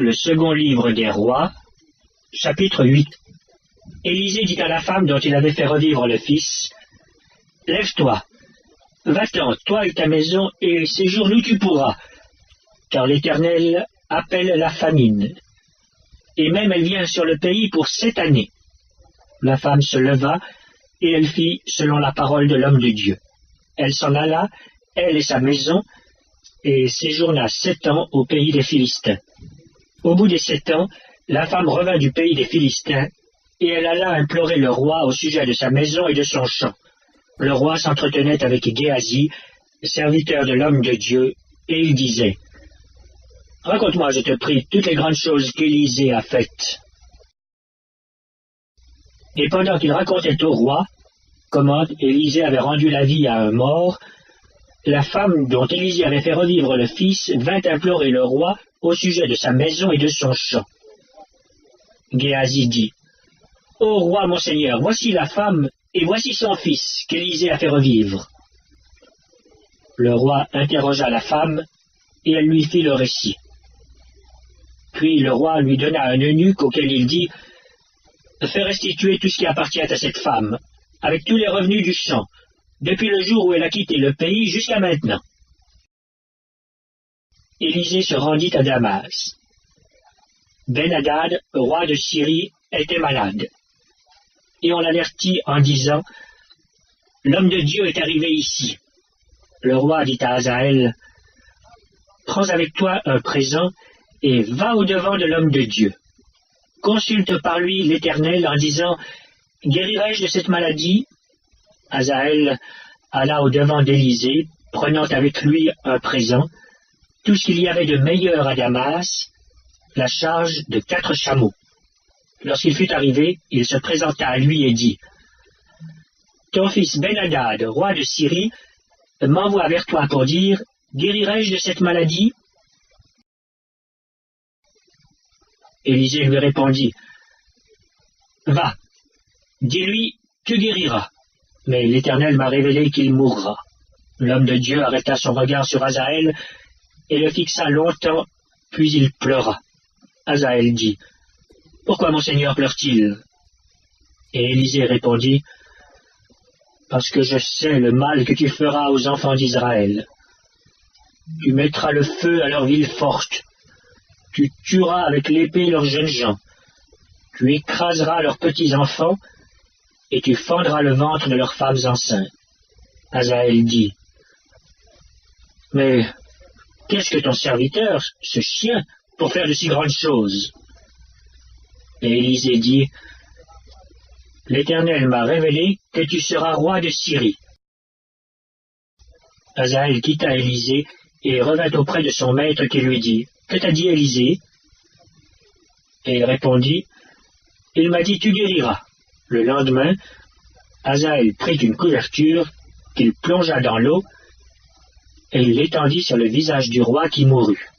Le second livre des rois, chapitre 8. Élisée dit à la femme dont il avait fait revivre le fils, « Lève-toi, va-t'en, toi et ta maison, et séjourne où tu pourras, car l'Éternel appelle la famine. Et même elle vient sur le pays pour 7 années. » La femme se leva, et elle fit selon la parole de l'homme de Dieu. Elle s'en alla, elle et sa maison, et séjourna 7 ans au pays des Philistins. Au bout des 7 ans, la femme revint du pays des Philistins, et elle alla implorer le roi au sujet de sa maison et de son champ. Le roi s'entretenait avec Géasi, serviteur de l'homme de Dieu, et il disait, « Raconte-moi, je te prie, toutes les grandes choses qu'Élisée a faites. » Et pendant qu'il racontait au roi comment Élisée avait rendu la vie à un mort, la femme dont Élisée avait fait revivre le fils vint implorer le roi au sujet de sa maison et de son champ. Géasi dit, « Ô roi mon seigneur, voici la femme et voici son fils qu'Élisée a fait revivre. » Le roi interrogea la femme et elle lui fit le récit. Puis le roi lui donna un eunuque auquel il dit, « Fais restituer tout ce qui appartient à cette femme, avec tous les revenus du champ, depuis le jour où elle a quitté le pays jusqu'à maintenant. » Élisée se rendit à Damas. Ben-Hadad, roi de Syrie, était malade. Et on l'avertit en disant, « L'homme de Dieu est arrivé ici. » Le roi dit à Hazaël, « Prends avec toi un présent et va au-devant de l'homme de Dieu. Consulte par lui l'Éternel en disant, « Guérirai-je de cette maladie ?» Hazaël alla au-devant d'Élisée, prenant avec lui un présent, tout ce qu'il y avait de meilleur à Damas, la charge de 4 chameaux. Lorsqu'il fut arrivé, il se présenta à lui et dit, « Ton fils Ben-Hadad, roi de Syrie, m'envoie vers toi pour dire, « Guérirai-je de cette maladie ?» Élisée lui répondit, « Va, dis-lui, tu guériras, mais l'Éternel m'a révélé qu'il mourra. » L'homme de Dieu arrêta son regard sur Hazaël et le fixa longtemps, puis il pleura. Hazaël dit, « Pourquoi mon Seigneur pleure-t-il » Et Élisée répondit, « Parce que je sais le mal que tu feras aux enfants d'Israël. Tu mettras le feu à leurs villes fortes, tu tueras avec l'épée leurs jeunes gens, tu écraseras leurs petits-enfants, et tu fendras le ventre de leurs femmes enceintes. » Hazaël dit, « Mais qu'est-ce que ton serviteur, ce chien, pour faire de si grandes choses ?» Et Élisée dit, « L'Éternel m'a révélé que tu seras roi de Syrie. » Hazaël quitta Élisée et revint auprès de son maître qui lui dit, « Que t'a dit Élisée ?» Et il répondit, « Il m'a dit, tu guériras. » Le lendemain, Hazaël prit une couverture qu'il plongea dans l'eau et il l'étendit sur le visage du roi qui mourut.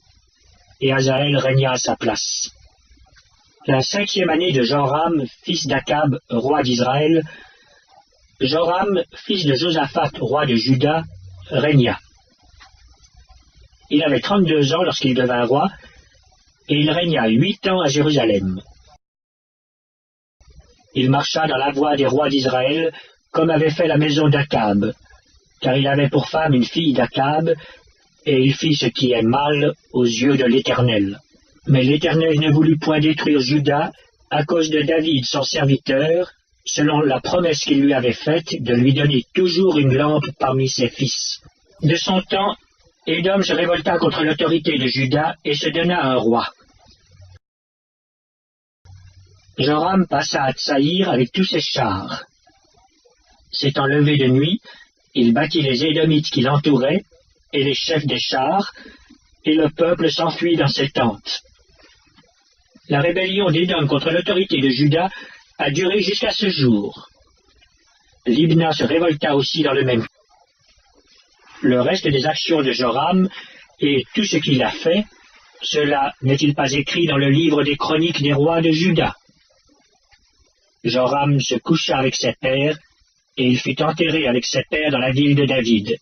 Et Hazaël régna à sa place. La 5e année de Joram, fils d'Akab, roi d'Israël, Joram, fils de Josaphat, roi de Juda, régna. Il avait 32 ans lorsqu'il devint roi, et il régna 8 ans à Jérusalem. Il marcha dans la voie des rois d'Israël, comme avait fait la maison d'Akab, car il avait pour femme une fille d'Akab, et il fit ce qui est mal aux yeux de l'Éternel. Mais l'Éternel ne voulut point détruire Juda à cause de David son serviteur, selon la promesse qu'il lui avait faite de lui donner toujours une lampe parmi ses fils. De son temps, Édom se révolta contre l'autorité de Juda et se donna un roi. Joram passa à Tsaïr avec tous ses chars. S'étant levé de nuit, il battit les Édomites qui l'entouraient et les chefs des chars, et le peuple s'enfuit dans ses tentes. La rébellion d'Édom contre l'autorité de Juda a duré jusqu'à ce jour. Libna se révolta aussi dans le même. Le reste des actions de Joram et tout ce qu'il a fait, cela n'est-il pas écrit dans le livre des chroniques des rois de Juda? Joram se coucha avec ses pères, et il fut enterré avec ses pères dans la ville de David.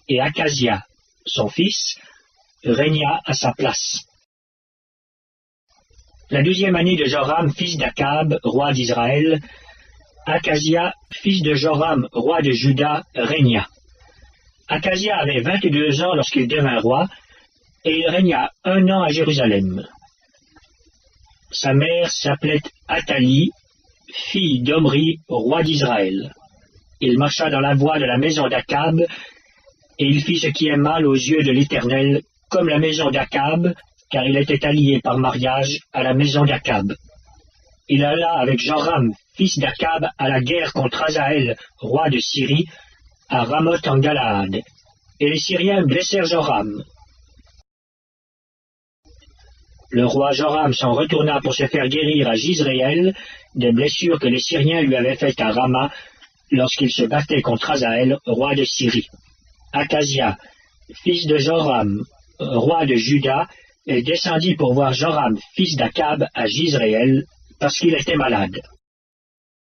Et Acasia, son fils, régna à sa place. La 12e année de Joram, fils d'Akab, roi d'Israël, Akazia, fils de Joram, roi de Juda, régna. Akazia avait 22 ans lorsqu'il devint roi, et il régna 1 an à Jérusalem. Sa mère s'appelait Athalie, fille d'Omri, roi d'Israël. Il marcha dans la voie de la maison d'Akab, et il fit ce qui est mal aux yeux de l'Éternel, comme la maison d'Akab, car il était allié par mariage à la maison d'Akab. Il alla avec Joram, fils d'Akab, à la guerre contre Hazaël, roi de Syrie, à Ramoth en Galaad, et les Syriens blessèrent Joram. Le roi Joram s'en retourna pour se faire guérir à Jizréel des blessures que les Syriens lui avaient faites à Rama lorsqu'il se battait contre Hazaël, roi de Syrie. Akazia, fils de Joram, roi de Juda, descendit pour voir Joram, fils d'Akab, à Jizréel, parce qu'il était malade.